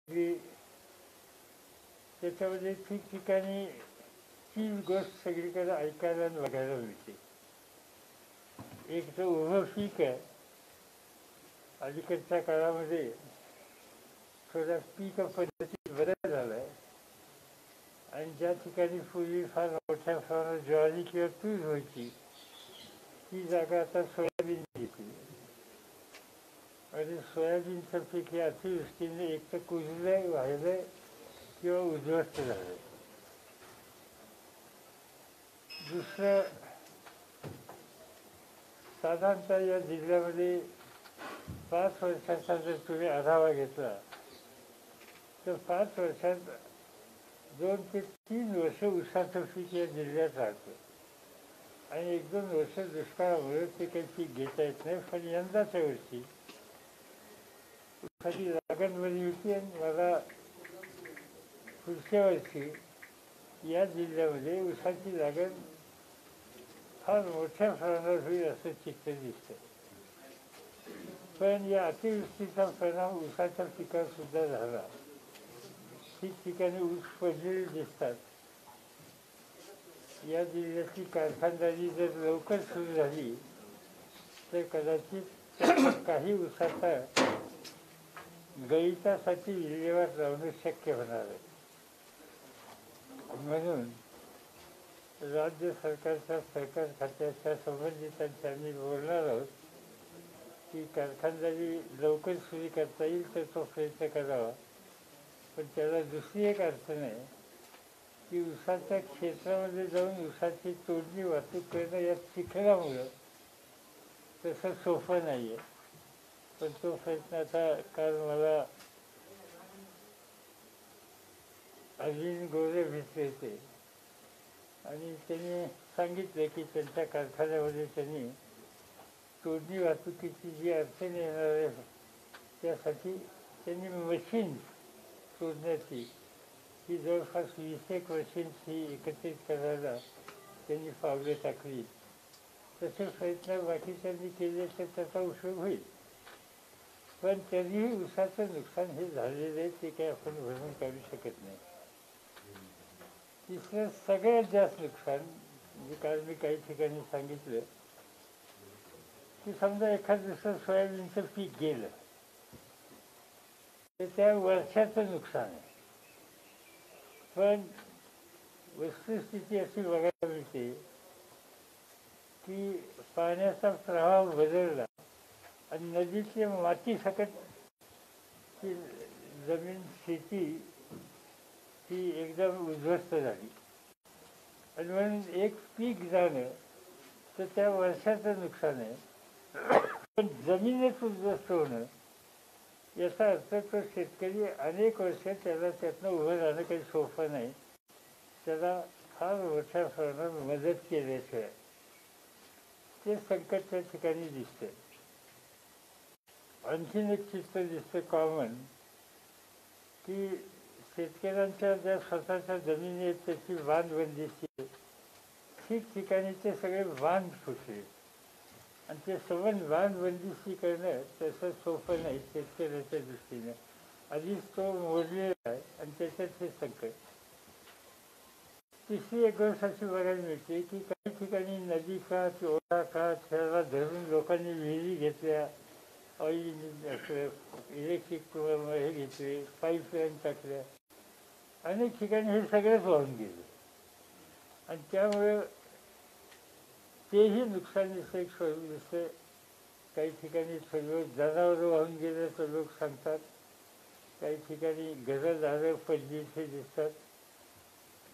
की त्याच्यामध्ये ठिकठिकाणी तीच गोष्ट सगळीकडे ऐकायला आणि बघायला मिळते. एक तर उभं पीक आहे. अलीकडच्या काळामध्ये थोड्या पीक पद्धती बदल झाला आहे आणि ज्या ठिकाणी पूर्वी फार मोठ्या प्रमाणात ज्वारी किंवा तूर व्हायची ती जागा आता सोयाबीन घेतली आणि सोयाबीनचं पीक हे अतिवृष्टीने एक तर कुजलंय, वाहिलंय किंवा उद्ध्वस्त झालं. दुसरं, साधारणतः या जिल्ह्यामध्ये 5 वर्षाचा जर तुम्ही आढावा घेतला तर 5 वर्षात 2 ते 3 वर्ष ऊसाचं पीक या जिल्ह्यात राहतं आणि 1-2 वर्ष दुष्काळामुळे ते काही पीक घेता येत नाही. पण यंदाच्या वर्षी ऊसाची लागण बरी होती आणि मला पुढच्या वर्षी या जिल्ह्यामध्ये ऊसाची लागण फार मोठ्या प्रमाणात होईल असं चित्र दिसतं. पण या अतिवृष्टीचा परिणाम ऊसाच्या पिकावर सुद्धा झाला. ठिकठिकाणी ऊस पडलेले दिसतात. या जिल्ह्यातली कारखानदारी जर लवकर सुरू झाली तर कदाचित काही ऊसाचा गळितासाठी विल्हेवाट लावणं शक्य होणार आहे. म्हणून राज्य सरकारच्या सहकार खात्याच्या संबंधितांशी आम्ही बोलणार आहोत की कारखानदारी लवकर सुरू करता येईल तर तो प्रयत्न करावा. पण त्याला दुसरी एक अडचण आहे की ऊसाच्या क्षेत्रामध्ये जाऊन ऊसाची तोडणी वाहतूक करणं या चिखलामुळं तसं सोपं नाही आहे. पण तो प्रयत्न आता काल मला अरविंद गोरे भेटले होते आणि त्यांनी सांगितलं की त्यांच्या कारखान्यामध्ये त्यांनी तोडणी वाहतुकीची जी अडचण येणार आहे त्यासाठी त्यांनी मशीन्स तोडण्याची ही जवळपास 20 मशीन्स ही एकत्रित करायला त्यांनी पावले टाकली. तसे प्रयत्न बाकीच्यांनी केले तर त्याचा उपयोग होईल. पण तरीही ऊसाचं नुकसान हे झालेलं आहे ते काही आपण भरून काढू शकत नाही. तिसरं सगळ्यात जास्त नुकसान म्हणजे काल मी काही ठिकाणी सांगितलं की समजा एखाद दिवसात सोयाबीनचं पीक गेलं तर त्या वर्षाचं नुकसान आहे. पण वस्तुस्थिती अशी बघायला मिळते की पाण्याचा प्रवाह बदलला आणि नदीतल्या मातीसकट ती जमीन शेती ही एकदम उद्ध्वस्त झाली आणि म्हणून एक पीक जाणं तर त्या वर्षाचं नुकसान आहे. पण जमीनच उद्ध्वस्त होणं याचा अर्थ तो शेतकरी अनेक वर्ष त्याला त्यातनं उभं राहणं काही सोपं नाही. त्याला फार मोठ्या प्रमाणात मदत केल्याशिवाय ते संकट त्या ठिकाणी दिसते. आणखीन एक चित्र दिसतं कॉमन की शेतकऱ्यांच्या ज्या स्वतःच्या जमिनी आहेत त्याची बांधबंदीची ठिकठिकाणी ते सगळे बांध फुटले आणि ते संबंध बांधबंदीशी करणं तसं सोपं नाही शेतकऱ्याच्या दृष्टीने. आधीच तो मोडलेला आहे आणि त्याच्यात हे संकट. तिसरी एक गोष्ट अशी बघायला मिळते की काही ठिकाणी नदी का ओढा का त्याला धरून लोकांनी विहिरी घेतल्या, ऑइल इलेक्ट्रिक हे घेतले, पाईपलाईन टाकल्या. अनेक ठिकाणी हे सगळंच वाहून गेलं आणि त्यामुळे तेही नुकसानीचं एक स्वरूप दिसतं. काही ठिकाणी सर्व जनावरं वाहून गेल्याचं लोक सांगतात. काही ठिकाणी घरं पडलीचे दिसतात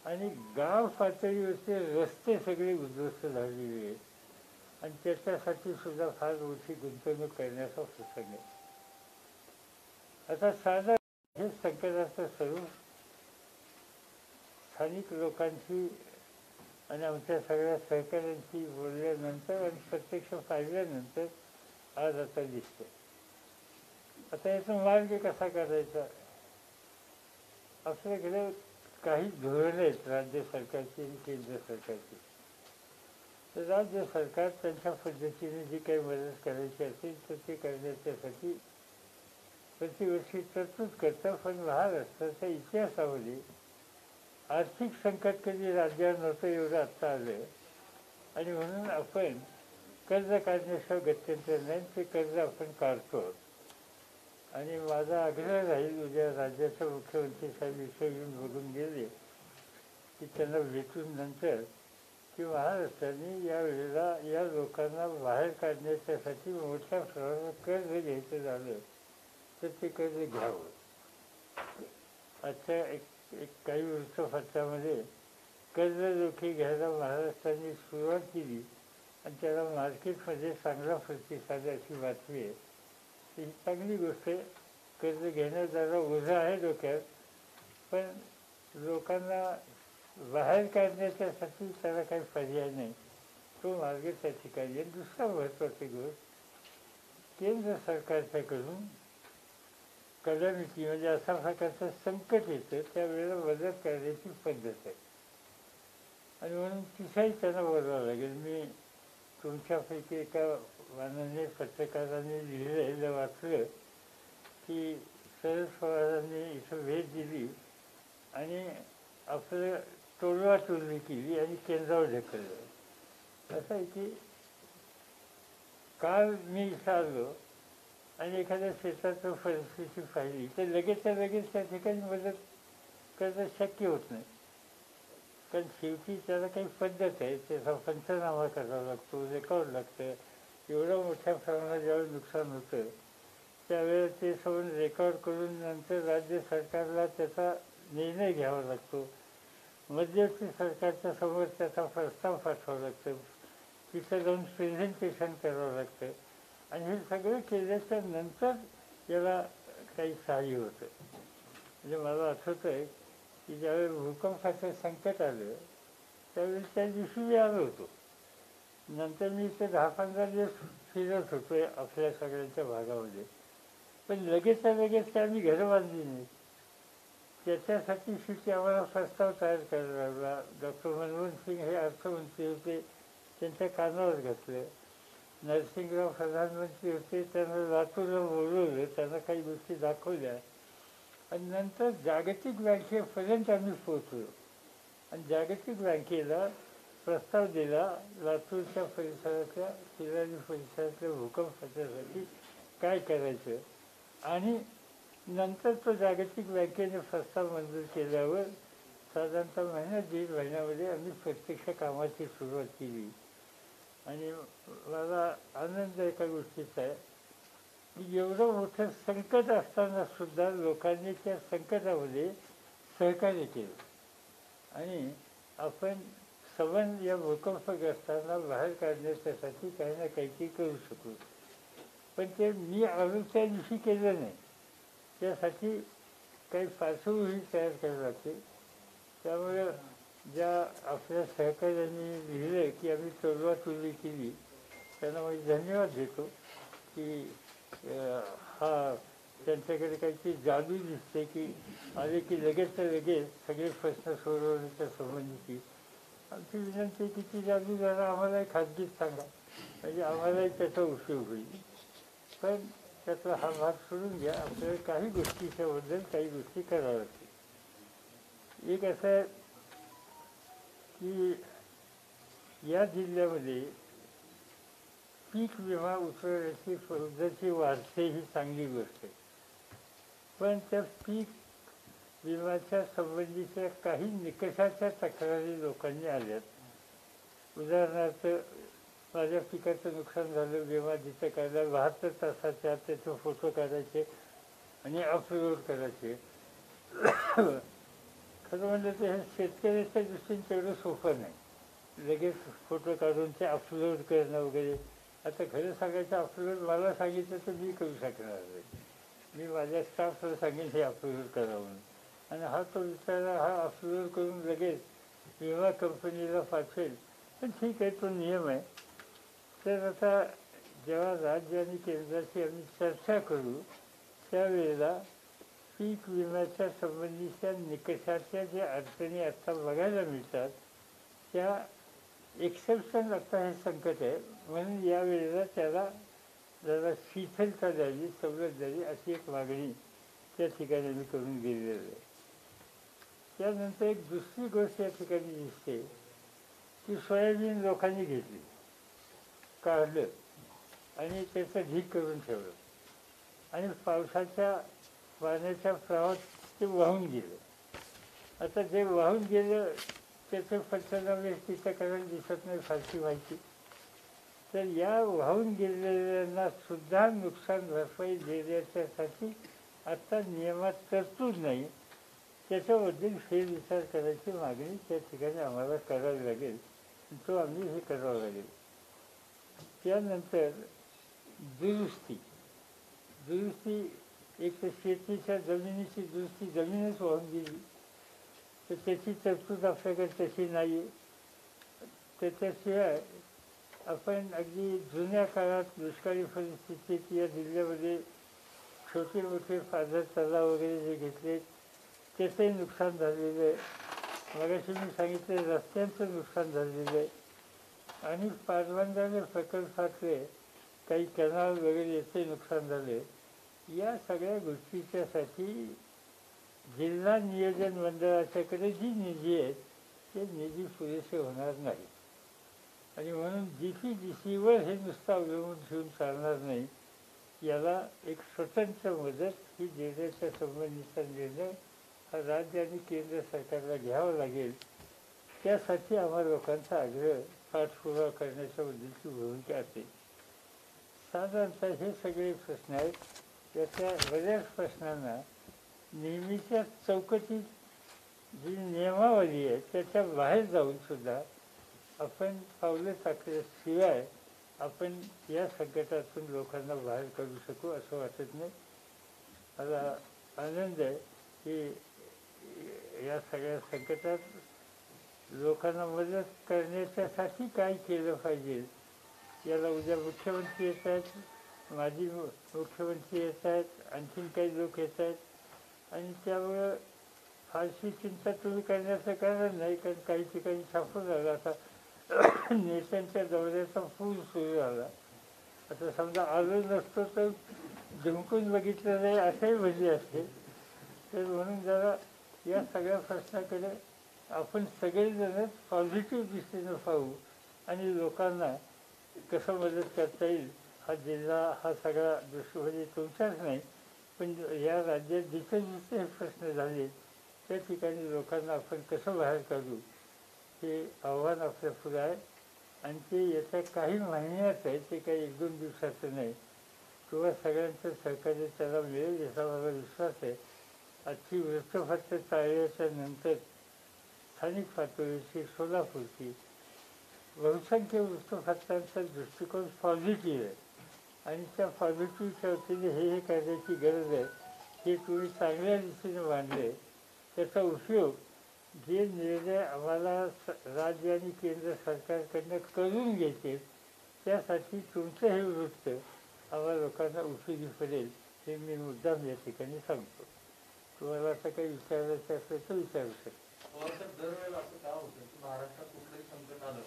आणि गाव पातळीवरचे रस्ते सगळे उद्ध्वस्त झालेले आहेत आणि त्याच्यासाठी सुद्धा फार मोठी गुंतवणूक करण्याचा प्रसंग आहे. आता साधा हे संकटाचं स्वरूप स्थानिक लोकांशी आणि आमच्या सगळ्या सहकाऱ्यांशी बोलल्यानंतर आणि प्रत्यक्ष पाहिल्यानंतर आज आता दिसतं. आता याचा मार्ग कसा काढायचा? आपल्याकडे काही धोरणं आहेत राज्य सरकारची आणि केंद्र सरकारची. तर राज्य सरकार त्यांच्या पद्धतीने जी काही मदत करायची असेल तर ते करण्याच्यासाठी प्रतिवर्षी तरतूद करतं, पण महाराष्ट्राच्या इतिहासामध्ये आर्थिक संकट कधी राज्यावर नव्हतं एवढं आत्ता आलं. आणि म्हणून आपण कर्ज काढण्याशिवाय गत्यंतर नाही, ते कर्ज आपण काढतो. आणि माझा आग्रह राहील, उद्या राज्याच्या मुख्यमंत्री साहेब विषय घेऊन बघून गेले की त्यांना भेटून नंतर की महाराष्ट्राने यावेळेला या लोकांना बाहेर काढण्याच्यासाठी मोठ्या प्रमाणात कर्ज घ्यायचं झालं तर ते कर्ज घ्यावं. आजच्या एक काही वृत्तपत्रामध्ये कर्जरोखे घ्यायला महाराष्ट्राने सुरुवात केली आणि त्याला मार्केटमध्ये चांगला प्रतिसाद अशी बातमी आहे. ही चांगली गोष्ट आहे. कर्ज घेणं जरा ओझं आहे डोक्यात, पण लोकांना बाहेर काढण्याच्यासाठी त्याला काही पर्याय नाही, तो मार्ग त्या ठिकाणी आहे. दुसरा महत्त्वाची गोष्ट, केंद्र सरकारच्याकडून कलमिती म्हणजे अशा प्रकारचं संकट येतं त्यावेळेला मदत करण्याची पद्धत आहे. आणि म्हणून तिथंही त्यांना बोलावं लागेल. मी तुमच्यापैकी एका माननीय पत्रकारांनी लिहिलेलं वाचलं की शरद पवारांनी इथं भेट दिली आणि आपलं तोडवाटोलवी केली आणि केंद्रावर ढकललं. असं आहे की काल मी इथं आलो आणि एखाद्या शेताचं परिस्थिती पाहिली तर लगेचच्या लगेच त्या ठिकाणी मदत करणं शक्य होत नाही, कारण शेवटी त्याला काही पद्धत आहे. त्याचा पंचनामा करावा लागतो, रेकॉर्ड लागतं. एवढं मोठ्या प्रमाणात ज्यावेळी नुकसान होतं त्यावेळेला ते सगळं रेकॉर्ड करून नंतर राज्य सरकारला त्याचा निर्णय घ्यावा लागतो. मध्यवर्ती सरकारच्या समोर त्याचा प्रस्ताव पाठवावा लागतो, तिथं जाऊन प्रेझेंटेशन करावं लागतं आणि हे सगळं केल्याच्या नंतर याला काही सहाय्य होतं. म्हणजे मला आठवतं आहे की ज्यावेळी भूकंपाचं संकट आलं त्यावेळी त्या दिवशी मी आलो होतो. नंतर मी इथे 10-15 दिवस फिरत होतो आपल्या सगळ्यांच्या भागामध्ये, पण लगेचच्या लगेच काय आम्ही घरं बांधली नाही. त्याच्यासाठी शेवटी आम्हाला प्रस्ताव तयार करायला लागला. डॉक्टर मनमोहन सिंग हे अर्थमंत्री होते, त्यांच्या कानावर घातलं. नरसिंगराव प्रधानमंत्री होते, त्यांना लातूरला बोलवलं, त्यांना काही गोष्टी दाखवल्या आणि नंतर जागतिक बँकेपर्यंत आम्ही पोचलो आणि जागतिक बँकेला प्रस्ताव दिला लातूरच्या परिसरातल्या शिराली परिसरातल्या भूकंपाच्यासाठी काय करायचं. आणि नंतर तो जागतिक बँकेने प्रस्ताव मंजूर केल्यावर साधारणतः महिना 1.5 महिन्यामध्ये आम्ही प्रत्यक्ष कामाची सुरुवात केली. आणि मला आनंद एका गोष्टीचा आहे की एवढं मोठं संकट असताना सुद्धा लोकांनी त्या संकटामध्ये सहकार्य केलं आणि आपण सबन या भूकंपग्रस्तांना बाहेर काढण्याच्यासाठी काही ना काहीतरी करू शकू. पण ते मी आलो त्या दिवशी केलं नाही, त्यासाठी काही पार्श्वभूमी तयार करावी लागते. त्यामुळे ज्या आपल्या सहकार्यांनी लिहिलं की आम्ही तोडवाटोलवी केली त्यांना मी धन्यवाद देतो की हा त्यांच्याकडे काहीतरी जादू दिसते की आले की लगेचच्या लगेच सगळे प्रश्न सोडवण्याच्या संबंधीची. आमची विनंती की ती जादू जरा आम्हालाही खाजगीत सांगा, म्हणजे आम्हालाही त्याचा उपयोग होईल. पण त्यातला हा भाग सोडून घ्या, आपल्याला काही गोष्टीच्याबद्दल काही गोष्टी कराव्या लागतील. एक असं आहे की या जिल्ह्यामध्ये पीक विमा उतरवण्याची पद्धती वाढते ही चांगली गोष्ट आहे, पण त्या पीक विम्याच्या संबंधीच्या काही निकषाच्या तक्रारी लोकांनी आल्यात. उदाहरणार्थ, माझ्या पिकाचं नुकसान झालं, विमा जिथं काढला 72 तासाच्या आत त्याचे फोटो काढायचे आणि अपलोड करायचे. खरं म्हणजे ते हे शेतकऱ्याच्या दृष्टीने तेवढं सोपं नाही, लगेच फोटो काढून ते अपलोड करणं वगैरे. आता खरं सांगायचं, अपलोड मला सांगितलं तर मी करू शकणार नाही. मी माझ्या स्टाफला सांगेन हे अपलोड करा म्हणून, आणि हा तो विचारा हा अपलोड करून लगेच विमा कंपनीला पाठवेल. पण ठीक आहे, तो नियम आहे. तर आता जेव्हा राज्य आणि केंद्राची आम्ही चर्चा करू त्यावेळेला पीक विम्याच्या संबंधीच्या निकषाच्या ज्या अडचणी आत्ता बघायला मिळतात त्या एक्सेप्शन. आता हे संकट आहे म्हणून यावेळेला त्याला जरा शिथिलता द्यावी, सवलत द्यावी अशी एक मागणी त्या ठिकाणी मी करून गेलेलं आहे. त्यानंतर एक दुसरी गोष्ट या ठिकाणी दिसते की सोयाबीन लोकांनी घेतली, काढलं आणि त्याचं ढीग करून ठेवलं आणि पावसाच्या पाण्याच्या प्रवाहात ते वाहून गेलं. आता जे वाहून गेलं त्याचं पंचनामे तिथं करायला दिसत नाही फारशी माहिती. तर या वाहून गेलेल्यांना सुद्धा नुकसान भरपाई देण्याच्यासाठी आत्ता नियमात तरतूद नाही. त्याच्याबद्दल फेरविचार करायची मागणी त्या ठिकाणी आम्हाला करावी लागेल, तो आम्ही हे करावं लागेल. त्यानंतर दुरुस्ती एक तर शेतीच्या जमिनीची दुरुस्ती, जमीनच वाहून गेली तर त्याची तरतूद आपल्याकडे तशी नाही आहे. त्याच्याशिवाय आपण अगदी जुन्या काळात दुष्काळी परिस्थितीत या जिल्ह्यामध्ये छोटे मोठे पाझर तलाव वगैरे जे घेतले त्याचंही नुकसान झालेलं आहे. मगाशी मी सांगितलं रस्त्यांचं नुकसान झालेलं आहे आणि पाटबंधारे प्रकल्पातले काही कॅनाल वगैरे याचे नुकसान झाले. या सगळ्या गोष्टीच्यासाठी जिल्हा नियोजन मंडळाच्याकडे जी निधी आहेत ते निधी पुरेसे होणार नाही आणि म्हणून DCवर हे नुसतं अवलंबून ठेवून चालणार नाही. याला एक स्वतंत्र मदत ही देण्याच्या संबंधीचा निर्णय हा राज्य आणि केंद्र सरकारला घ्यावा लागेल. त्यासाठी आम्हा लोकांचा आग्रह पाठपुरावा करण्याच्या बद्दलची भूमिका असेल. साधारणतः हे सगळे प्रश्न आहेत. त्याच्या बऱ्याच प्रश्नांना नेहमीच्या चौकटीत जी नियमावली आहे त्याच्या बाहेर जाऊन सुद्धा आपण पावलं टाकल्याशिवाय आपण या संकटातून लोकांना बाहेर काढू शकू असं वाटत नाही. मला आनंद आहे की या सगळ्या संकटात लोकांना मदत करण्याच्यासाठी काय केलं पाहिजे याला उद्या मुख्यमंत्री येत आहेत, माजी मुख्यमंत्री येत आहेत, आणखीन काही लोक येत आहेत आणि त्यामुळं फारशी चिंता तुम्ही करण्याचं कारण नाही. कारण काही ठिकाणी छापून झालं, आता नेत्यांच्या दौऱ्याचा पूल सुरू झाला. आता समजा आलो नसतो तर जिंकून बघितलं नाही असंही म्हणजे असते. तर म्हणून जरा या सगळ्या प्रश्नाकडे आपण सगळेजणच पॉझिटिव्ह दृष्टीनं पाहू आणि लोकांना कसं मदत करता येईल. हा जिल्हा हा सगळा म्हणजे तुमचाच नाही पण या राज्यात जिथे जिथे हे प्रश्न झाले त्या ठिकाणी लोकांना आपण कसं बाहेर काढू हे आव्हान आपल्या पुढे आहे आणि ते येत्या काही महिन्यात आहे, ते काही 1-2 दिवसाचं नाही. किंवा सगळ्यांचं सहकार्य त्याला मिळेल याचा मला विश्वास आहे. आजची वृत्तपत्र चालल्याच्या नंतर स्थानिक पातळीची सोलापूरची बहुसंख्य वृत्तपत्रांचा दृष्टिकोन पॉझिटिव्ह आहे आणि त्या पॉझिटिव्हच्या वतीने हे करण्याची गरज आहे. हे तुम्ही चांगल्या दिशेने मांडले. त्याचा उपयोग जे निर्णय आम्हाला राज्य आणि केंद्र सरकारकडनं करून घेते त्यासाठी तुमचं हे वृत्त आम्हाला लोकांना उपयोगी पडेल हे मी मुद्दाम या ठिकाणी सांगतो. तुम्हाला असं काही विचारायचं असेल तर विचारू शकतो. दरवेळेला असं काय होतं की महाराष्ट्रात कुठलंही संकट आलं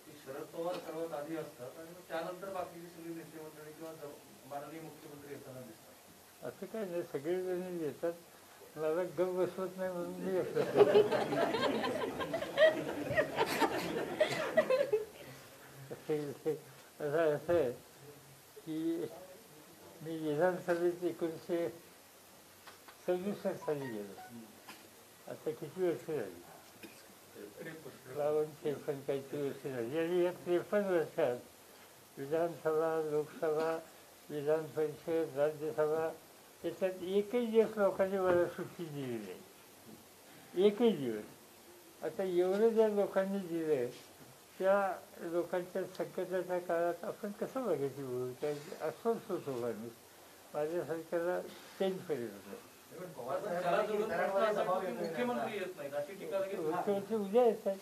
की शरद पवार सर्वात आधी असतात आणि त्यानंतर बाकीची सगळी नेते मंडळी किंवा माननीय मुख्यमंत्री येताना दिसतात. असं काय नाही, सगळेजण येतात. मला गप बसवत नाही म्हणून मी असं असं आहे की मी विधानसभेत 1967 साली गेलो. आता किती वर्ष झाली? 53 काहीतरी वर्ष झाली आणि या 53 वर्षात विधानसभा, लोकसभा, विधान परिषद, राज्यसभा याच्यात एकही दिवस लोकांनी मला सुट्टी दिली नाही, एकही दिवस. आता एवढं ज्या लोकांनी दिलं त्या लोकांच्या संकटाच्या काळात आपण कसं बघायची भूमिका अस्वस्थ होतो माणूस. माझ्यासारख्याला चेंज करेल होतं. मुख्यमंत्री उद्या येतात.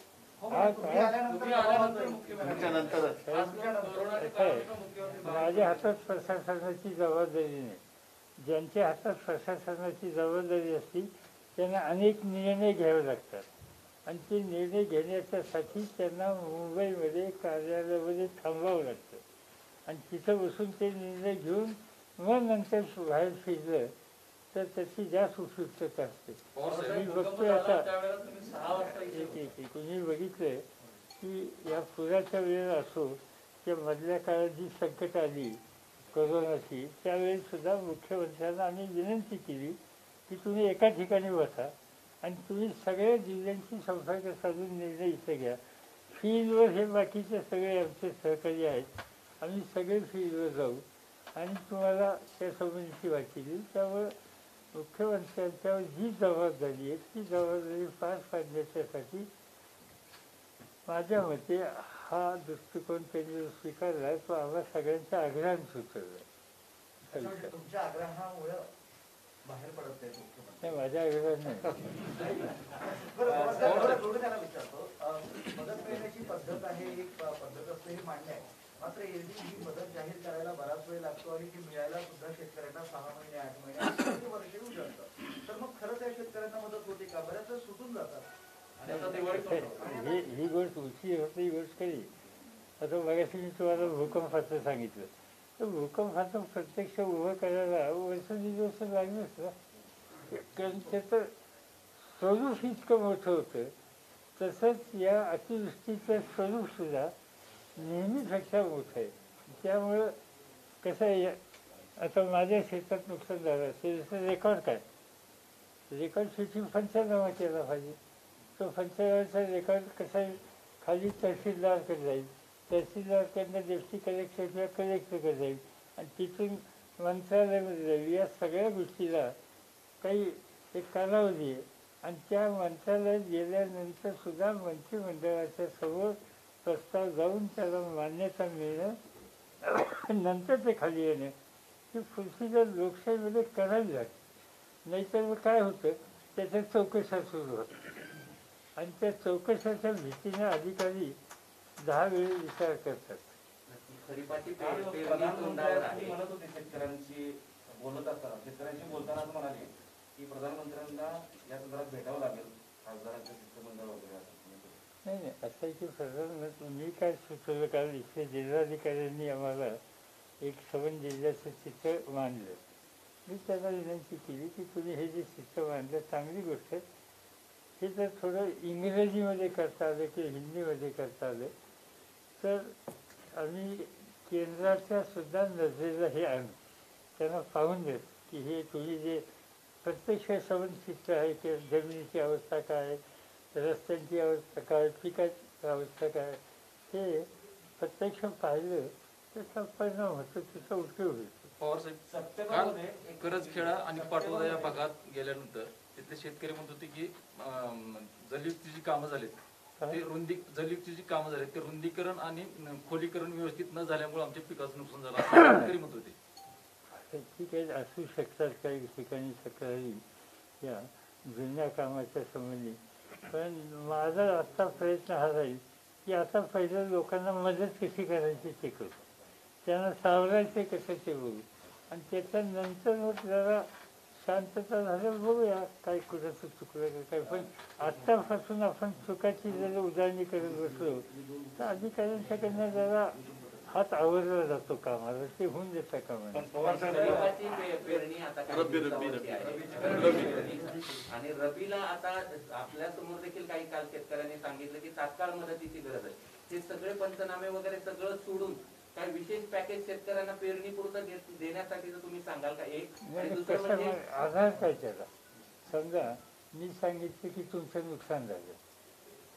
माझ्या हातात प्रशासनाची जबाबदारी नाही. ज्यांच्या हातात प्रशासनाची जबाबदारी असते त्यांना अनेक निर्णय घ्यावे लागतात आणि ते निर्णय घेण्याच्यासाठी त्यांना मुंबईमध्ये कार्यालयामध्ये थांबावं लागतं आणि तिथं बसून ते निर्णय घेऊन मग नंतर बाहेर फिरलं तर त्याची जास्त उपयुक्तता असते. मी बघतोय आता मी बघितलंय की या पुराच्या वेळेला असो किंवा मधल्या काळात जी संकट आली कोरोनाची, त्यावेळेसुद्धा मुख्यमंत्र्यांना आम्ही विनंती केली की तुम्ही एका ठिकाणी बसा आणि तुम्ही सगळ्या जिल्ह्यांची संपर्क साधून निर्णय इथे घ्या. फील्डवर हे बाकीचे सगळे आमचे सहकारी आहेत, आम्ही सगळे फील्डवर जाऊ आणि तुम्हाला त्या संबंधीची माहिती देऊ. त्यामुळे मुख्यमंत्र्यांच्यावर जी जबाबदारी आहे ती जबाबदारी पार पाडण्याच्यासाठी माझ्या मते हा दृष्टिकोन त्यांनी स्वीकारला आहे, तो आम्हा सगळ्यांच्या आग्रहाने सुचवला. तुमच्या आग्रहामुळे बाहेर पडत नाही, माझ्या आग्रहाने नाही. विचारतो, मदत मिळण्याची पद्धत आहे, एक पद्धत असते हे मान्य आहे. मात्र एरवी ही मदत जाहीर करायला बराच वेळ लागतो आणि ती मिळायला सुद्धा शेतकऱ्यांना 6 महिने 8 महिने वर्ष येऊ शकतं. तर मग खरंच या शेतकऱ्यांना मदत होते का? बऱ्याच वेळ सुटून जातात. ही गोष्ट उची होती, ही गोष्ट कधी आता मगाशी मी तुम्हाला भूकंपाचं सांगितलं तर भूकंपाचं प्रत्यक्ष उभं करायला वर्ष 1.5 वर्ष लागलंच ना, कारण त्याचं स्वरूप इतकं मोठं होतं. तसंच या अतिवृष्टीचं स्वरूपसुद्धा नेहमीपेक्षा मोठं आहे. त्यामुळं कसं आहे, आता माझ्या शेतात नुकसान झालं असेल जसं रेकॉर्ड काय, रेकॉर्ड शेवटी पंचनामा केला पाहिजे. तो पंचनामाचा रेकॉर्ड कसा आहे, खाली तहसीलदारकडे जाईल, तहसीलदारकडनं डेप्टी कलेक्टर किंवा कलेक्टरकडे जाईल आणि तिथून मंत्रालयामध्ये जाईल. या सगळ्या गोष्टीला काही एक कालावधी आहे आणि त्या मंत्रालयात गेल्यानंतर सुद्धा मंत्रिमंडळाच्या समोर प्रस्ताव जाऊन त्याला मान्यता मिळणं नंतर ते खाली येणे ही प्रोसिजर लोकशाहीमध्ये करावी लागते. नाहीतर मग काय होतं, त्याच्या चौकशा सुरू होतात आणि त्या चौकशाच्या भीतीने अधिकारी 10 वेळी विचार करतात. म्हणत होते शेतकऱ्यांशी बोलत असताना, शेतकऱ्यांशी बोलताना असं म्हणाले की प्रधानमंत्र्यांना या संदर्भात भेटावं लागेल, खासदारांच्या शिष्टमंडळ वगैरे. नाही, असं आहे की प्रधानमंत्री मी काय सुचवलं, कारण इथल्या जिल्हाधिकाऱ्यांनी आम्हाला एक सबंध जिल्ह्याचं चित्र मांडलं. मी त्यांना विनंती केली की तुम्ही हे जे चित्र मांडलं चांगली गोष्ट आहे, हे जर थोडं इंग्रजीमध्ये करता आलं किंवा हिंदीमध्ये करता आलं तर आम्ही केंद्राच्या सुद्धा नजरेला हे आणू, त्यांना पाहून देत की हे तुम्ही जे प्रत्यक्ष सबंध चित्र आहे की जमिनीची अवस्था काय आहे, रस्त्यांची अवस्था काय, पिकाची अवस्था काय, हे प्रत्यक्ष पाहिलं त्याचा परिणाम होतो, त्याचा उपयोग होतो. पवारसाहेब, करजखेडा आणि पाटोदा या भागात गेल्यानंतर तिथले शेतकरी म्हणत होते की जलयुक्तीची कामं झालीत, ते जलयुक्तीची कामं झालीत, ते रुंदीकरण आणि खोलीकरण व्यवस्थित न झाल्यामुळे आमच्या पिकाचं नुकसान झालं असं शेतकरी म्हणत होते. ठीक आहे, असू शकतात काही ठिकाणी तक्रारी या जुन्या कामाच्या संबंधी, पण माझा आत्ता प्रयत्न हा राहील की आता पहिलं लोकांना मदत कशी करायची ते करू, त्यांना सावरायचे कसं ते बघू आणि त्याच्यानंतर मग जरा शांतता झालं बघूया काय कुठं चुकलं का काय. पण आत्तापासून आपण चुकाची जर उजळणी करत बसलो तर अधिकाऱ्यांच्याकडनं जरा हात आवरला जातो कामाला, ते होऊन देतं कामाला. आणि रबीला आता आपल्या समोर देखील काही काल शेतकऱ्यांनी सांगितलं की तात्काळ मदतीची गरज आहे. ते सगळे पंचनामे वगैरे सगळं सोडून काही विशेष पॅकेज शेतकऱ्यांना पेरणीपुरतं देण्यासाठी तुम्ही सांगाल का? एक दुसरं म्हणजे आधार काय त्याला, समजा मी सांगितलं की तुमचं नुकसान झालं,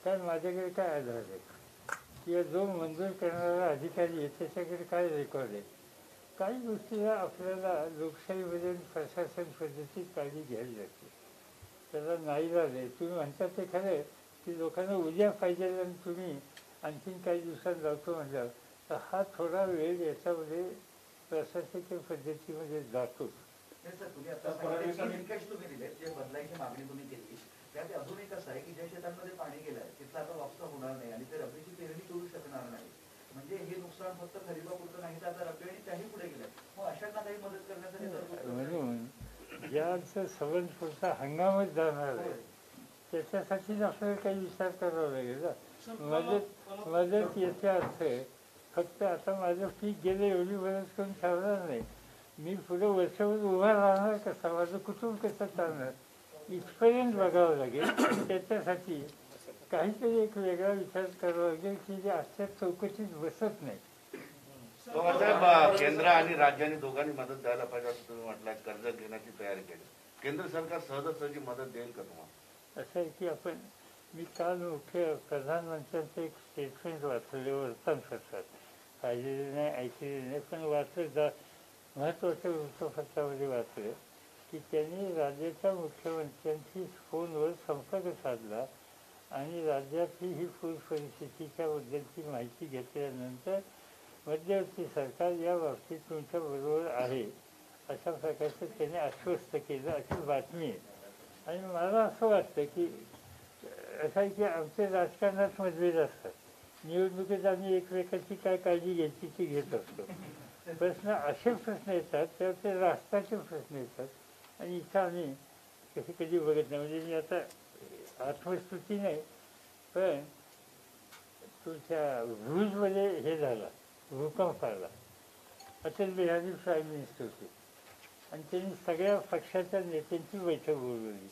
कारण माझ्याकडे काय आधार आहे किंवा जो मंजूर करणारा अधिकारी आहे त्याच्याकडे काय रेकॉर्ड आहे. काही गोष्टीला आपल्याला लोकशाहीमध्ये प्रशासन पद्धतीत काळजी घ्यावी लागते, त्याला नाही झाले. तुम्ही म्हणता ते खरं आहे की लोकांना उद्या पाहिजे आणि तुम्ही आणखीन काही दिवसात जातो म्हटलं तर हा थोडा वेळ याच्यामध्ये प्रशासकीय पद्धतीमध्ये जातो. तुम्ही दिले जे बदलायची मागणी तुम्ही केली त्यात अजून एक असं आहे की ज्या शेतांमध्ये पाणी गेलंय तिथला आता वापसा होणार नाही आणि ते रब्बीची पेरणी करू शकणार नाही, म्हणजे हे नुकसान फक्त खरीपापुरतं नाही तर आता रब्बी आणि त्याही पुढे गेलंय. मग अशांना काही मदत करण्यासाठी म्हणून ज्याचं सबंध पुढचा हंगामच जाणार आहे त्याच्यासाठीच आपल्याला काही विचार करावा लागेल ना. मदत याचा अर्थ फक्त आता माझं पीक गेलं एवढी मदत करून ठेवणार नाही, मी पुढे वर्षभर उभा राहणार कसा, माझं कुटुंब कसं चालणार, इथपर्यंत बघावं लागेल. त्याच्यासाठी काहीतरी एक वेगळा विचार करावा लागेल की जे आजच्या चौकटीत बसत नाही. साहेब, केंद्र आणि राज्याने दोघांनी मदत द्यायला पाहिजे असं तुम्ही म्हटलं. कर्ज घेण्याची तयारी केली, केंद्र सरकार सहजासहजी मदत देईल का तुम्हाला? असं आहे की मी काल मुख्य प्रधानमंत्र्यांचं एक स्टेटमेंट वाचलेलं वर्तमानपत्रात, पाहिलेलं नाही ऐकलेलं नाही, पण वाचलं, महत्त्वाच्या वृत्तपत्रामध्ये वाचलं की त्यांनी राज्याच्या मुख्यमंत्र्यांशी फोनवर संपर्क साधला आणि राज्यातली ही पूर परिस्थितीच्या बद्दलची माहिती घेतल्यानंतर मध्यवर्ती सरकार या बाबतीत तुमच्याबरोबर आहे अशा प्रकारचं त्याने आश्वस्त केलं, अशी बातमी आहे. आणि मला असं वाटतं की असं आहे की आमचे राजकारणात मतभेद असतात, निवडणुकीत आम्ही एकमेकाची काय काळजी घ्यायची ती घेत असतो. असे प्रश्न येतात तेव्हा ते राष्ट्राचे प्रश्न येतात आणि इथं आम्ही कधी बघत नाही. म्हणजे मी आता आत्मस्तुती नाही, पण तुमच्या भुजमध्ये हे झाला, भूकंप आला, अटल बिहारी प्राईम मिनिस्टर होते आणि त्यांनी सगळ्या पक्षाच्या नेत्यांची बैठक बोलवली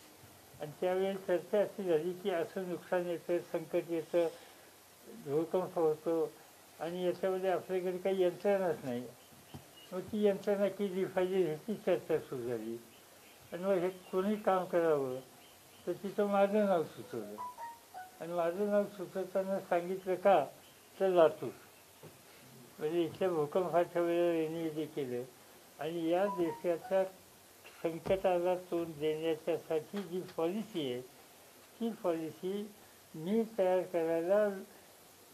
आणि त्यावेळी चर्चा अशी झाली की असं नुकसान येतं, संकट येतं, भूकंप होतो आणि याच्यामध्ये आपल्याकडे काही यंत्रणाच नाही. मग ती यंत्रणा केली पाहिजे ह्याची चर्चा सुरू झाली आणि मग हे कोणी काम करावं तर तिथं माझं नाव सुचवलं आणि माझं नाव सुचवताना सांगितलं का तर लातूर, म्हणजे इथल्या भूकंपाच्या वेळेला रेल्वे केलं आणि या देशाच्या संकटाला तोंड देण्याच्यासाठी जी पॉलिसी आहे ती पॉलिसी मी तयार करायला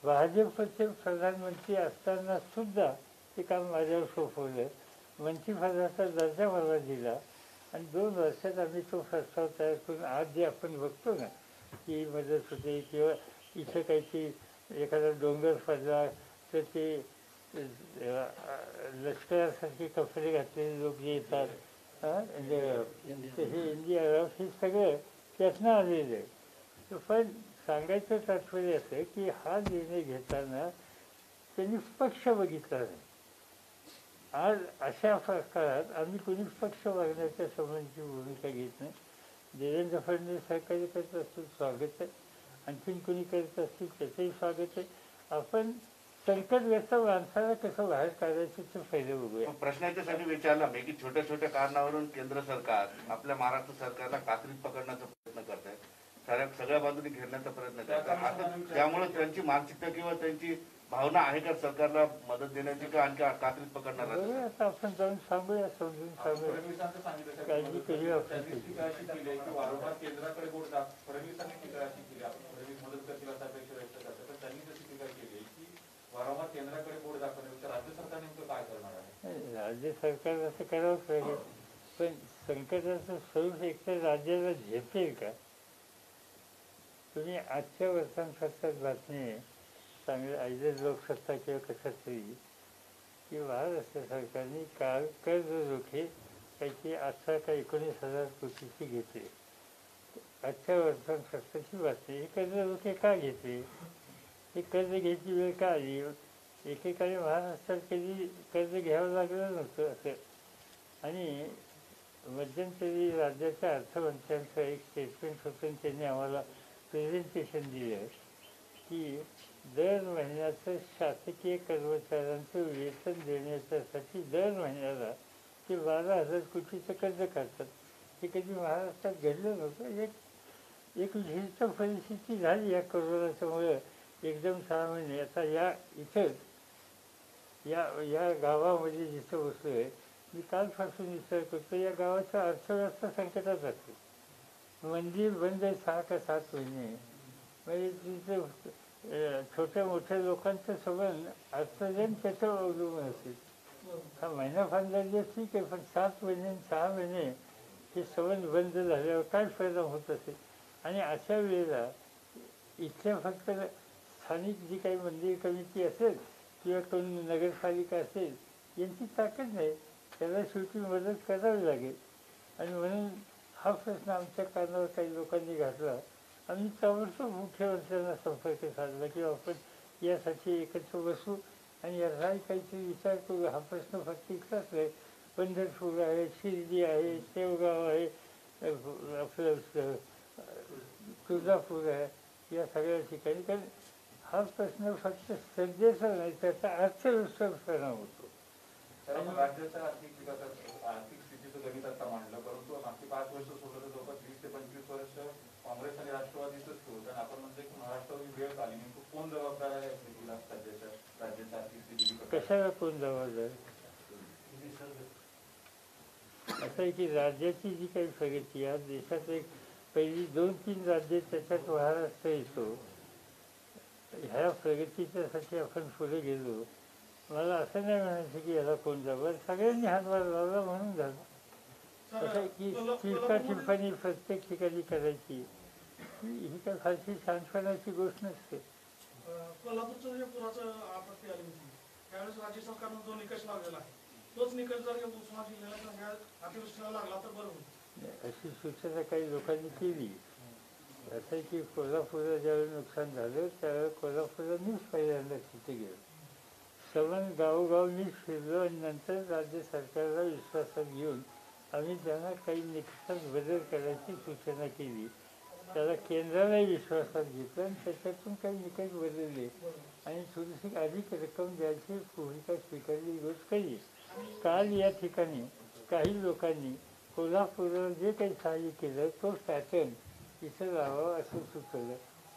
भाजपचे प्रधानमंत्री असताना सुद्धा ते काम माझ्यावर सोपवलं, मंत्रिपदाचा दर्जा मला दिला आणि 2 वर्षात आम्ही तो प्रस्ताव तयार करून आज जे आपण बघतो ना की मदत होते किंवा इथं काहीतरी एखादा डोंगर पडला तर ते लष्करासारखे कपडे घातलेले लोक जे येतात हे इंडिया हे सगळं त्यातनं आलेलं आहे. पण सांगायचं तात्पर्य असं की हा निर्णय घेताना त्यांनी पक्ष बघितला नाही. आज अशा प्रकारात आम्ही कोणीच पक्ष वागण्याच्या संबंधीची भूमिका घेत नाही. देवेंद्र फडणवीस सरकारी करत असतील स्वागत आहे, आणखीन कोणी करत असतील त्याचंही स्वागत आहे. आपण संकटग्रस्त माणसाला कसं बाहेर काढायचं ते पहिलं बघूया. प्रश्न याच्यासाठी विचारला मी की छोट्या छोट्या कारणावरून केंद्र सरकार आपल्या महाराष्ट्र सरकारला कात्रीत पकडण्याचा प्रयत्न करत आहे, सगळ्या बाजूनी घेरण्याचा प्रयत्न करत आहे. त्यामुळे त्यांची मानसिकता किंवा त्यांची भावना आहे का सरकारला मदत देण्याची का आणखी कात्रीत पकडणार? आता आपण जाऊन सांगूया, समजून सांगूया, काळजी करूया. वारंवार केंद्राकडे बोट फडणवीसांनी टीका अशी केली, फडणवीस मदत करतील असा अपेक्षा व्यक्त करतात, पण त्यांनी जशी टीका केली की वारंवार केंद्राकडे बोट दाखवण्यापेक्षा राज्य सरकार नेमकं काय करणार आहे? राज्य सरकार असं करावंच लागेल, पण संकटाचं स्वरूप एकतर राज्याला झेपेल का? तुम्ही आजच्या वर्तमानपत्रात बातमी आहे चांगलं आयदर लोकसत्ता किंवा कशात तरी की महाराष्ट्र सरकारने काल कर्ज रोखे काहीतरी 18 का 19,000 कोटीची घेतले. आजच्या वर्तमानपत्राची बातमी, हे कर्ज रोखे का घेतले, हे कर्ज घ्यायची वेळ का आली, एकेकाळी महाराष्ट्रात कधी कर्ज घ्यावं लागलं नव्हतं असं. आणि मध्यंतरी राज्याच्या अर्थमंत्र्यांचं एक स्टेटमेंट होतं, त्यांनी आम्हाला प्रेझेंटेशन दिलं की दर महिन्याचं शासकीय कर्मचाऱ्यांचं वेतन देण्याच्यासाठी दर महिन्याला ते 12,000 कोटीचं कर्ज काढतात. हे कधी महाराष्ट्रात घडलं नव्हतं. एक विशिष्ट परिस्थिती झाली या कोरोनाच्यामुळं एकदम 6 महिने. आता इथं या गावामध्ये जिथं बसलो आहे मी कालपासून विचार करतो, या गावाचा अर्थव्यवस्था संकटात असते. मंदिर बंद आहे 6 का 7 महिने, म्हणजे तिथं छोट्या मोठ्या लोकांचं संबंध अर्थजन त्याच्यावर अवलंबून असेल. हा महिना फांदायला ठीक आहे, पण 7 महिने 6 महिने हे संबंध बंद झाल्यावर काय परिणाम होत असेल. आणि अशा वेळेला इथल्या फक्त स्थानिक जी काही मंदिर कमिटी असेल किंवा कोण नगरपालिका असेल यांची ताकद नाही, त्याला शेवटी मदत करावी लागेल. आणि म्हणून हा प्रश्न आमच्या कानावर काही लोकांनी घातला. आम्ही ताबडतोब मुख्यमंत्र्यांना संपर्क साधला की आपण यासाठी एकत्र बसू आणि याचाही काहीतरी विचार करू. हा प्रश्न फक्त इतकाच नाही, पंढरपूर आहे, शिर्डी आहे, शेवगाव आहे, आपलं तुळजापूर आहे, या सगळ्या ठिकाणी. कारण हा प्रश्न फक्त सध्याचा नाही, त्याचा अर्थव्यवस्थेवर परिणाम होतो. राज्याच्या आर्थिक स्थितीचं गणित आता मांडलं, परंतु मागची 5 वर्ष सोडलं तर जवळपास 20 ते 25 वर्ष काँग्रेस आणि राष्ट्रवादीच होतं. आणि आपण म्हणतो की महाराष्ट्रावर वेळ आली, नेमकं कोण जबाबदार आहे स्थितीला, सध्याच्या राज्याच्या आर्थिक स्थिती कशाला कोण जबाबदार? असं आहे की राज्याची जी काही प्रगती आहे, देशात एक पहिली 2-3 राज्य त्याच्यात महाराष्ट्र येतो. ह्या प्रगतीच्यासाठी आपण पुढे गेलो. मला असं नाही म्हणायचं की याला कोण जबाबदार, सगळ्यांनी हातभार लावला म्हणून झालं. असं आहे की चिरकाचिरपणी प्रत्येक ठिकाणी करायची ही काय फारशी छानपणाची गोष्ट नसते. कोल्हापूरचं जे पुराचं आपत्ती आली होती त्यावेळेस राज्य सरकारनं जो निकष लावलेला आहे तोच निकष जर उस्मानाबाद जिल्ह्याला अतिवृष्टीला लागला तर बरं होईल अशी सूचना काही लोकांनी केली. असं आहे की कोल्हापूरला ज्यावेळेस नुकसान झालं त्यावेळेस कोल्हापूरला मीच पहिल्यांदा तिथे गेलो. सवन गावोगाव मीच फिरलो आणि नंतर राज्य सरकारला विश्वासात घेऊन आम्ही त्यांना काही निकषात बदल करायची सूचना केली. त्याला केंद्रालाही विश्वासात घेतलं आणि त्याच्यातून काही निकष बदलले आणि थोडीशी अधिक रक्कम द्यायची भूमिका स्वीकारली गोष्ट केली. काल या ठिकाणी काही लोकांनी कोल्हापूरला जे काही सहाय्य केलं तो पॅटर्न इथं लावावं असं सुचवलं.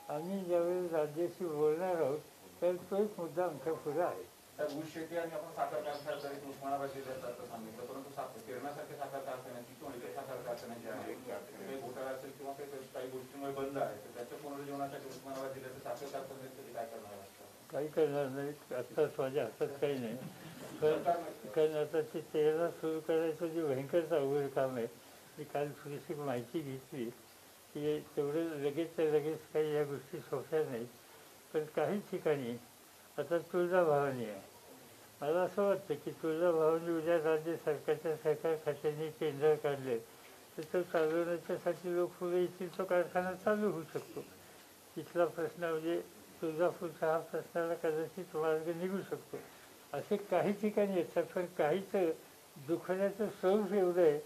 आम्ही ज्यावेळेस राज्याशी बोलणार आहोत तर तो एक मुद्दा आमच्या पुढे आहे. ऊस शेती आणि आपण साखर कारखान्यात उस्मानाबाद जिल्ह्यात सांगितलं, परंतु फिरण्यासारखे साखर कारखान्याची किंवा इतर साखर कारखान्याचे आहे काही घोटाळा असेल किंवा काही गोष्टींमुळे बंद आहे, तर त्याच्या पुनर्जीवनासाठी उस्मानाबाद जिल्ह्याचे साखर कारखान्यासाठी काय करणार असतं? काही करणार नाही. आत्ताच माझ्या हातात काही नाही. कारण आता ते तेला सुरू करायचं जे भयंकर अवघड काम आहे. मी काल थोडीशी माहिती घेतली की तेवढं लगेच काही या गोष्टी सोप्या नाहीत. पण काही ठिकाणी आता तुळजाभवानी आहे. मला असं वाटतं की तुळजाभवानी उद्या राज्य सरकारच्या सहकार खात्याने टेंडर काढले तर तो चालवण्याच्यासाठी लोक पुढे येतील, तो कारखाना चालू होऊ शकतो. तिथला प्रश्न म्हणजे तुळजापूरचा हा प्रश्नाला कदाचित मार्ग निघू शकतो. असे काही ठिकाणी येतात. पण काहीच दुखण्याचं स्वरूप एवढं आहे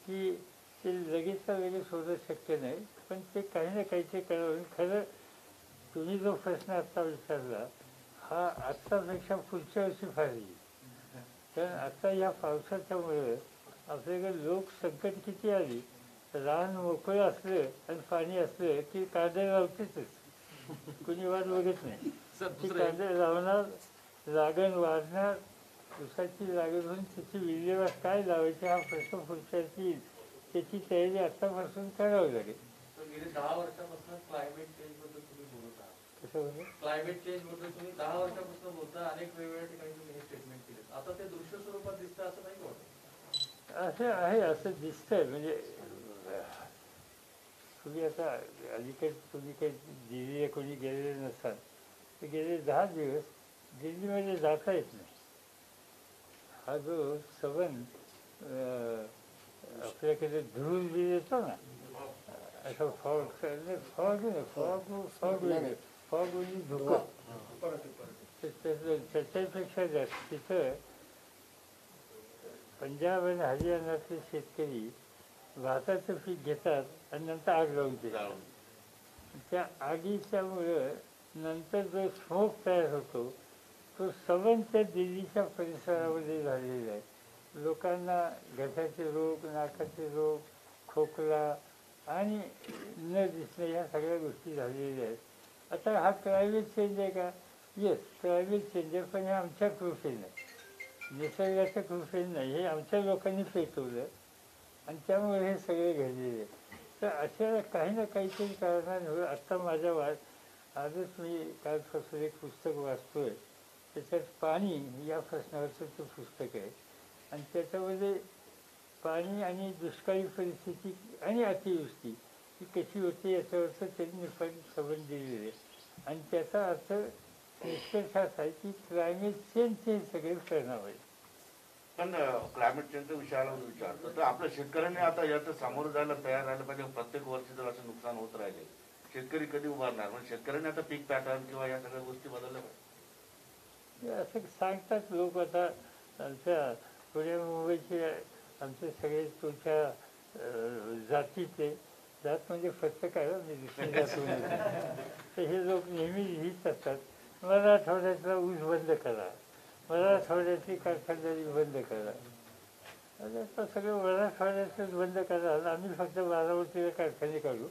की ते लगेचच्या लगेच होणं शक्य नाही. पण ते काही ना काही ते करावं. खरं तुम्ही जो प्रश्न आत्ता विचारला हा आत्तापेक्षा पुढच्या वर्षी फार येईल. कारण आता या पावसाच्यामुळे आपल्याकडे लोक संकट किती आली. रान मोकळं असलं आणि पाणी असलं की कांदे लावतेच, कुणी वाट बघत नाही. ती कांदे लावणार, लागण वाढणार, ऊसाची लागण होऊन त्याची विल्हेवाट काय लावायची हा प्रश्न पुढच्या वर्षी येईल. त्याची तयारी आतापासून करावी लागेल. गेली 10 वर्षापासून क्लायमेट चेंज बद्दल तुम्ही बोलत आहात. कसं म्हणजे क्लायमेट चेंज बद्दल तुम्ही 10 वर्षापासून बोलता, अनेक वेगवेगळ्या ठिकाणी तुम्ही हे स्टेटमेंट केले. आता ते दृश्य स्वरूपात दिसतं असं नाही वाटत? असं आहे, असं दिसतंय. म्हणजे तुम्ही आता अलीकडे तुम्ही काही दिल्लीला कोणी गेलेले नसाल तर गेले 10 दिवस दिल्लीमध्ये जाता येत नाही. हा जो सवन आपल्याकडे धूळ बी येतो ना, असं फॉग म्हणजे धुकं, त्याच्यापेक्षा जास्त तिथं पंजाब आणि हरियाणातले शेतकरी भाताचं पीक घेतात आणि नंतर आग लावून देतात. त्या आगीच्यामुळं नंतर जो स्मोक तयार होतो तो सवन त्या दिल्लीच्या परिसरामध्ये झालेला आहे. लोकांना घशाचे रोग, नाकाचे रोग, खोकला आणि न दिसणं ह्या सगळ्या गोष्टी झालेल्या आहेत. आता हा क्लायमेट चेंज आहे का? येस, क्लायमेट चेंज आहे. पण हे आमच्या कृपेने नाही, निसर्गाच्या कृपेने नाही, हे आमच्या लोकांनी पेटवलं आणि त्यामुळे हे सगळे घडलेले. तर अशा काही ना काहीतरी कारणाने आत्ता माझ्या आजच मी कालपासून एक पुस्तक वाचतोय. त्याच्यात पाणी या प्रश्नावरचं ते पुस्तक आहे आणि त्याच्यामध्ये पाणी आणि दुष्काळी परिस्थिती आणि अतिवृष्टी ही कशी होते याच्यावरचं त्यांनी निष्पन्न संबंध दिलेले आहे. आणि त्याचा अर्थ निष्कर्ष असा आहे की क्लायमेट चेंजचे सगळे परिणाम आहेत. पण क्लायमेट चेंजच्या विषयाला विचारतो तर आपल्या शेतकऱ्यांनी आता याचं सामोरं जायला तयार राहिलं पाहिजे. प्रत्येक वर्षी जर असं नुकसान होत राहिले शेतकरी कधी उभारणार? म्हणजे शेतकऱ्यांनी आता पीक पॅटर्न किंवा या सगळ्या गोष्टी बदलल्या पाहिजे. हे असं सांगतात लोक. आता आमच्या पुणे मुंबईचे आमचे सगळे तुमच्या जातीचे, जात म्हणजे फक्त काय मी दुसरी जातून तर हे लोक नेहमी हीच असतात, मराठवाड्यातला ऊस बंद करा, मराठवाड्याची कारखानदारी बंद करा. आता सगळं मराठवाड्यातच बंद करा, आम्ही फक्त बारामतीला कारखाने काढू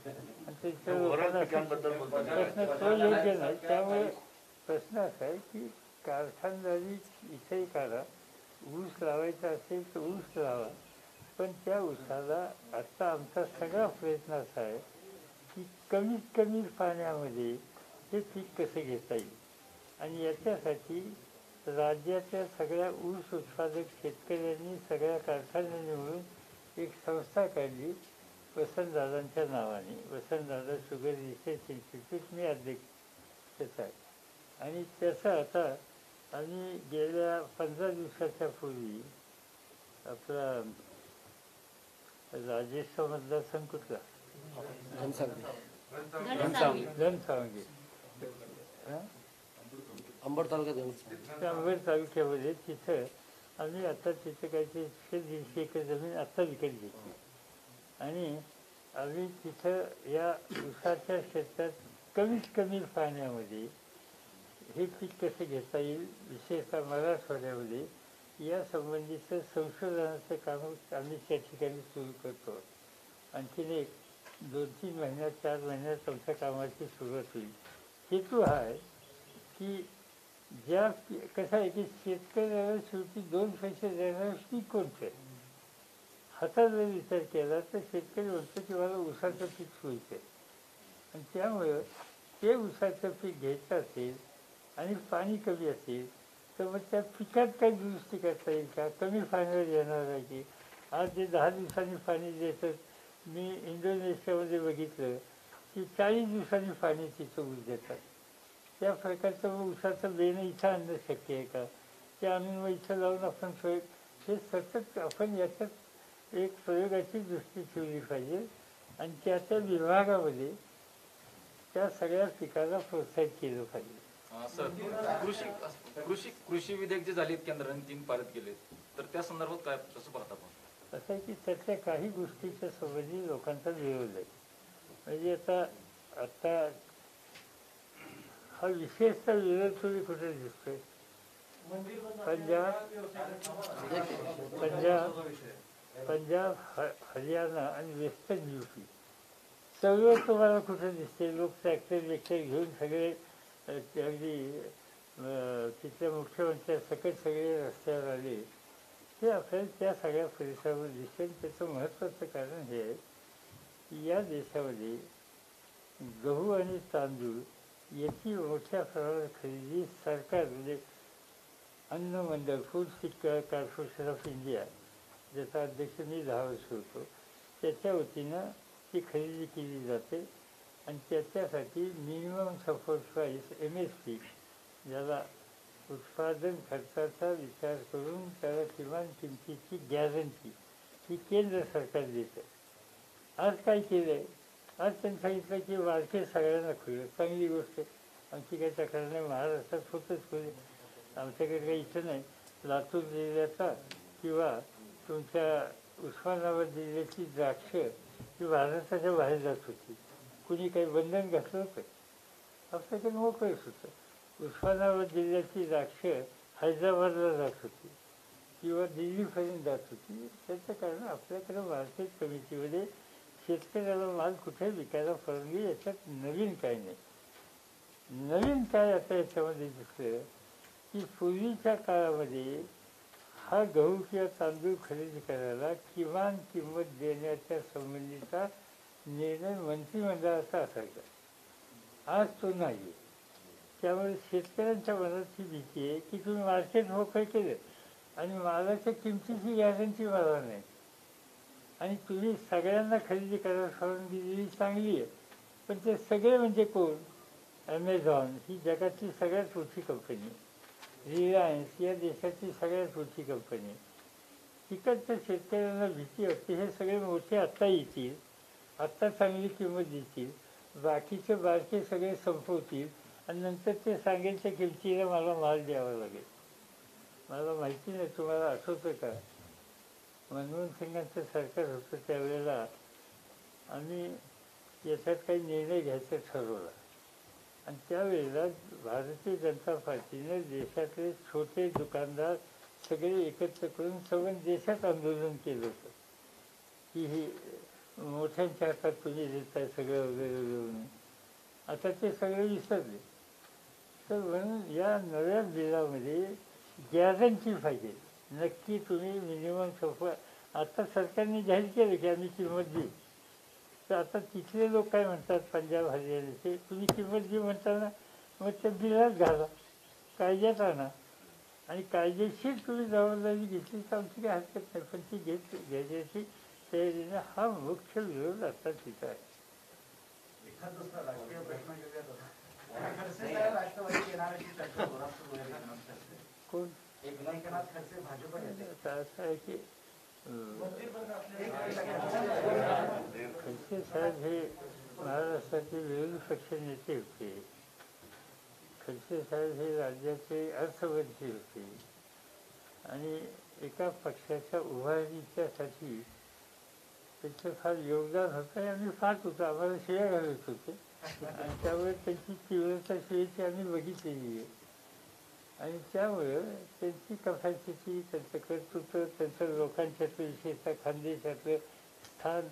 आणि त्याच्या लोकांना प्रश्न तो योग्य नाही. त्यामुळे प्रश्न असा आहे की कारखानदारी इथेही काढा, ऊस लावायचा असेल तर ऊस लावा, पण त्या ऊसाला आत्ता आमचा सगळा प्रयत्न असा आहे की कमीत कमी पाण्यामध्ये हे पीक कसं घेता येईल. आणि याच्यासाठी राज्याच्या सगळ्या ऊस उत्पादक शेतकऱ्यांनी, सगळ्या कारखान्यांनी मिळून एक संस्था काढली वसंतदादांच्या नावाने, वसंतदादा शुगर रिसर्च इन्स्टिट्यूट. मी अध्यक्ष आहे. आणि त्याचं आता आम्ही गेल्या 15 दिवसाच्या पूर्वी आपला राजेश्वर मतदारसंघ कुठला, घनसावंगी, अंबड तालुक्यात, अंबड तालुक्यामध्ये तिथं आम्ही आता तिथं काहीतरी 150 एकर जमीन आत्ता विकत घेतली. आणि आम्ही तिथं या ऊसाच्या क्षेत्रात कमीत कमी पाण्यामध्ये हे पीक कसं घेता येईल, विशेषतः मराठवाड्यामध्ये या संबंधीचं संशोधनाचं काम आम्ही त्या ठिकाणी सुरू करतो. आणखीन एक 2-3 महिन्यात, 4 महिन्यात आमच्या कामाची सुरुवात होईल. हेतू हा आहे की ज्या कसं आहे की शेतकऱ्याला शेवटी 2 पैसे देणारं पीक कोणतं आहे, हातात जर विचार केला तर शेतकरी म्हणतो की मला ऊसाचं पीक सोयीचं आहे. आणि त्यामुळं ते ऊसाचं पीक घ्यायचं असेल आणि पाणी कमी असेल तर मग त्या पिकात काही दुरुस्ती करता येईल का, कमी पाण्यावर येणार आहे की. आज जे 10 दिवसांनी पाणी देतं, मी इंडोनेशियामध्ये बघितलं की 40 दिवसांनी पाणी तिथं ऊस देतात. त्या प्रकारचं मग ऊसाचं बेणं इथं आणणं शक्य आहे का, ते आणून मग इथं लावून आपण प्रयोग, हे सतत आपण याच्यात एक प्रयोगाची दृष्टी ठेवली पाहिजे. आणि त्या विभागामध्ये त्या सगळ्या पिकाला प्रोत्साहित केलं पाहिजे. सर, कृषी विधेयक जे झालेत केंद्राने 3 पारित केले, तर त्या संदर्भात काय कसं पाहता आपण? असं आहे की त्यातल्या काही गोष्टीच्या संबंधी लोकांचा विरोध आहे. म्हणजे आता हा विशेषतः विरोध तुम्ही कुठे दिसतोय, पंजाब, हरियाणा आणि वेस्टर्न यूपी सगळं तुम्हाला कुठे दिसते. लोक ट्रॅक्टर घेऊन सगळे अगदी तिथल्या मुख्यमंत्र्या सकट सगळे रस्त्यावर आले. हे आपल्याला त्या सगळ्या परिसरावर दिसेल. त्याचं महत्त्वाचं कारण हे आहे की या देशामध्ये गहू आणि तांदूळ याची मोठ्या प्रमाणात खरेदी सरकार, म्हणजे अन्न मंडळ, फूड कॉर्पोरेशन ऑफ इंडिया, ज्याचा अध्यक्ष मी 10 वर्ष होतो, त्याच्या वतीनं ती खरेदी केली जाते. आणि त्याच्यासाठी मिनिमम सपोर्ट प्राईस MSP, ज्याला उत्पादन खर्चाचा विचार करून त्याला किमान किमतीची गॅरंटी ही केंद्र सरकार देतं. आज काय केलं आहे, आज त्यांनी सांगितलं की मार्केट सगळ्यांना खुलं, चांगली गोष्ट आहे. आमची काही तक्रार नाही, महाराष्ट्रात होतच खुले, आमच्याकडे काही इथं नाही. लातूर जिल्ह्याचा किंवा तुमच्या उस्मानाबाद जिल्ह्याची द्राक्ष ही महाराष्ट्राच्या बाहेर जात होती, कुणी काही बंधन घातलं होतं, आपल्याकडे मोकळंच होतं. उस्मानाबाद जिल्ह्याची द्राक्ष हैदराबादला जात होती किंवा दिल्लीपर्यंत जात होती. त्याचं कारण आपल्याकडे मार्केट कमिटीमध्ये शेतकऱ्याला माल कुठे विकायला परवानगी, याच्यात नवीन काय नाही. नवीन काय आता याच्यामध्ये दिसलं की पूर्वीच्या काळामध्ये हा गहू किंवा तांदूळ खरेदी करायला किमान किंमत देण्याच्या संबंधीचा निर्णय मंत्रिमंडळाचा असायचा. आज तो नाही. त्यामुळे शेतकऱ्यांच्या मनात ही भीती आहे की तुम्ही मार्केट मोकळं केलं आणि मालाच्या किमतीची गॅरंटी मला नाही, आणि तुम्ही सगळ्यांना खरेदी करायला परवानगी दिली चांगली आहे, पण ते सगळे म्हणजे कोण, ॲमेझॉन ही जगातली सगळ्यात मोठी कंपनी, रिलायन्स या देशाची सगळ्यात मोठी कंपनी. तिकडच्या शेतकऱ्यांना भीती वाटते हे सगळे मोठे आत्ता येतील, आत्ता चांगली किंमत देतील, बाकीचे बारके सगळे संपवतील आणि नंतर ते सांगेल त्या किमतीला मला माल द्यावा लागेल. मला माहिती नाही तुम्हाला आठवतं का, मनमोहन सिंगांचं सरकार होतं त्यावेळेला आम्ही याच्यात काही निर्णय घ्यायचा ठरवला आणि त्यावेळेला भारतीय जनता पार्टीने देशातले छोटे दुकानदार सगळे एकत्र करून संपूर्ण देशात आंदोलन केलं होतं की ही मोठ्यांच्या हातात तुम्ही देताय सगळं वगैरे वगैरे. आता ते सगळे विसरले. तर म्हणून या नव्या बिलामध्ये गॅरंटी पाहिजे, नक्की तुम्ही मिनिमम सोपं. आता सरकारने जाहीर केलं की आम्ही किंमत देऊ. तर आता तिथले लोक काय म्हणतात, पंजाब हरियाणाचे, तुम्ही किंमत देऊ म्हणताना मग त्या बिलात घाला, कायद्यात आणा आणि कायदेशीर तुम्ही जबाबदारी घेतली तर आमची काही हरकत नाही, पण ती घ्यायची तयारीनं हा मुख्य विरोध आता तिथं आहे. एखाद दुसरा राजकीय प्रश्न घेऊयात आता. खडसे साहेब राष्ट्रवादी येणार अशी चर्चा जोरात सुरू आहे एकनाथ. कोण एकनाथ खडसे भाजप येते. असं आहे की खडसे साहेब हे महाराष्ट्राचे विरोधी पक्ष नेते होते. खडसे साहेब हे राज्याचे अर्थमंत्री होते आणि एका पक्षाच्या उभारणीच्यासाठी त्याचं फार योगदान होतं आणि आम्ही पाहत होतो, आम्हाला शिव्या घालत होते आणि त्यामुळे त्यांची तीव्रता शिवेची आम्ही बघितलेली आहे. आणि त्यामुळं त्यांची कपॅसिटी, त्यांचं कर्तृत्व, त्यांचं लोकांच्यातलं विशेषतः खानदेशातलं स्थान,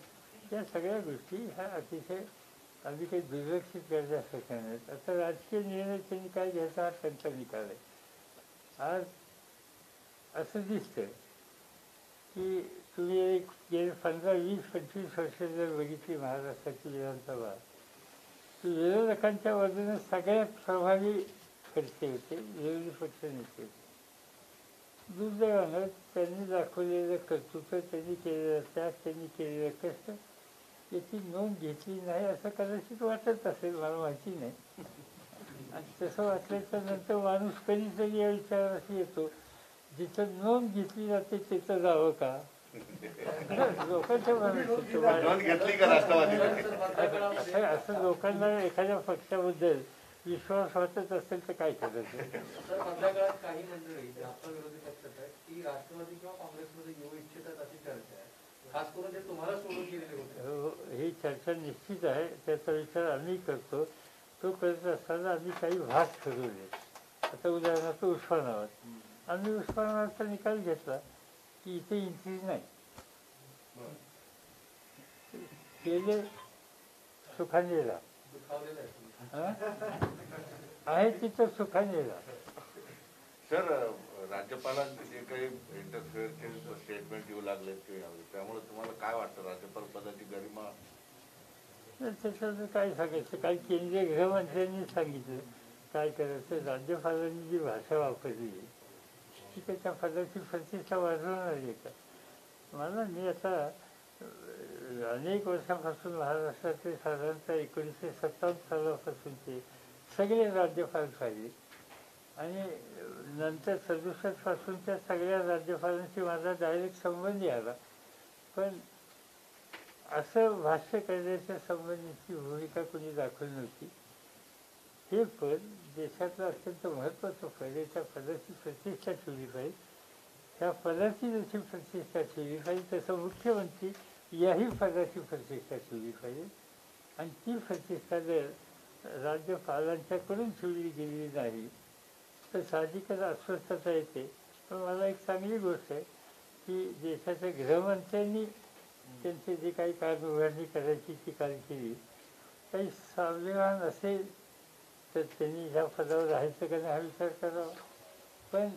या सगळ्या गोष्टी ह्या अतिशय आम्ही काही दुर्लक्षित करण्यासारख्या नाहीत. आता राजकीय निर्णय त्यांनी काय घ्यायचा हा त्यांचा निकाल आहे. आज असं दिसतं की तुम्ही एक गेले 15, 20, 25 वर्ष जर बघितली महाराष्ट्राची विधानसभा, तर विरोधकांच्या बाजूने सगळ्यात प्रभावी खडसे होते, विरोधी पक्ष नेते होते. दुर्दैवानं त्यांनी दाखवलेलं कर्तृत्व, त्यांनी केलेला त्याग, त्यांनी केलेलं कष्ट याची नोंद घेतली नाही असं कदाचित वाटत असेल, मला माहिती नाही. आणि तसं वाटल्याच्या नंतर माणूस कधीतरी या विचाराशी येतो, जिथं नोंद घेतली जाते तिथं जावं का. लोकांच्या मनात घेतली का राष्ट्रवादीने? असं लोकांना एखाद्या पक्षाबद्दल विश्वास वाटत असेल तर काय करायचं. तर मधल्या काळात काही मंडळी जास्त विरोधी पक्षात आहेत की राष्ट्रवादी किंवा काँग्रेसमध्ये येऊ इच्छितात अशी चर्चा आहे, खास करून ते तुम्हाला सोडून गेलेले होते. ही चर्चा निश्चित आहे, त्याचा विचार आम्ही करतो. तो करत असताना आम्ही काही भाग ठरवले. आता उदाहरणार्थ उस्मानाबाद, आम्ही उस्मानाबादचा निकाल घेतला की इथे एंट्री नाही. गेले सुखानेला आहे तिथं सुखानेला. सर, राज्यपालांचे जे काही इंटरफेअरचे स्टेटमेंट येऊ लागले त्यामुळे तुम्हाला काय वाटतं, राज्यपाल पदाची गरिमा? त्याच्यात काय सांगायचं, काही केंद्रीय गृहमंत्र्यांनी सांगितलं काय करायचं. राज्यपालांनी जी भाषा वापरली ती त्याच्या पदाची प्रतिष्ठा वाढवणार आहे का. मी आता अनेक वर्षापासून महाराष्ट्राचे साधारणतः 1957 सालापासूनचे सगळे राज्यपाल पाहिले आणि नंतर 67 पासूनच्या सगळ्या राज्यपालांशी माझा डायरेक्ट संबंध आला. पण असं भाष्य करण्याच्या संबंधीची भूमिका कोणी दाखवली नव्हती. हे पद देशातलं अत्यंत महत्त्वाचं पद आहे, त्या पदाची प्रतिष्ठा ठेवली पाहिजे. त्या पदाची जशी प्रतिष्ठा ठेवली पाहिजे तसं मुख्यमंत्री याही पदाची प्रतिष्ठा ठेवली पाहिजे. आणि ती प्रतिष्ठा जर राज्यपालांच्याकडून ठेवली गेलेली नाही तर साहजिकच अस्वस्थता येते. पण मला एक चांगली गोष्ट आहे की देशाच्या गृहमंत्र्यांनी त्यांचे जे काही कारभारणी करायची ती काल केली. काही स्वाभिमान असेल तर त्यांनी ह्या पदावर राहायचं का नाही हा विचार करावा. पण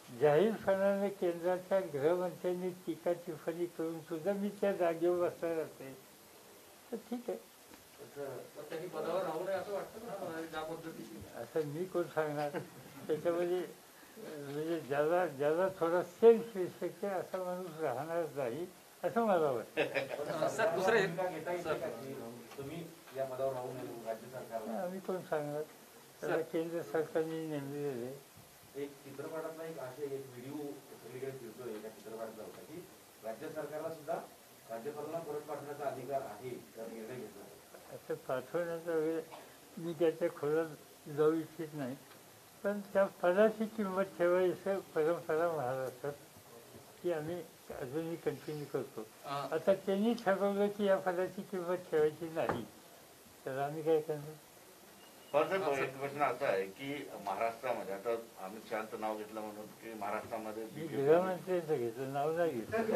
जाहीरपणाने केंद्राच्या गृहमंत्र्यांनी टीका टिप्पणी करून सुद्धा मी त्या जागेवर बसणार असेल तर ठीक आहे. त्यांनी पदावर राहू नये असं वाटतं ना ज्या पद्धतीने. असं मी कोण सांगणार. त्याच्यामध्ये म्हणजे ज्याला थोडा सेल्फ रिस्पेक्ट आहे असा माणूस राहणार नाही असं मला वाटतं. सर, दुसरे तुम्ही या पदावर राहू नये राज्य सरकारला. आम्ही कोण सांगणार, त्याला केंद्र सरकारने नेमलेले. एक चित्रपटातला एक व्हिडिओ सगळीकडे फिरतोय, एका चित्रपटातला होता की राज्य सरकारला सुद्धा राज्यपालांना परत पाठवण्याचा अधिकार आहे, तर निर्णय घेतला. असं पाठवण्याचा वेळ मी त्याच्या खोलात जाऊ इच्छित नाही, पण त्या पदाची किंमत ठेवायचं परंपरा महाराष्ट्रात ती आम्ही अजूनही कंटिन्यू करतो. आता त्यांनी ठरवलं की या पदाची किंमत ठेवायची नाही, तर आम्ही काय करणार? एक प्रश्न असा आहे की महाराष्ट्रामध्ये आता अमित शहाचं नाव घेतलं म्हणून की महाराष्ट्रामध्ये गृहमंत्र्यांचं घेतलं, नाव नाही घेतलं.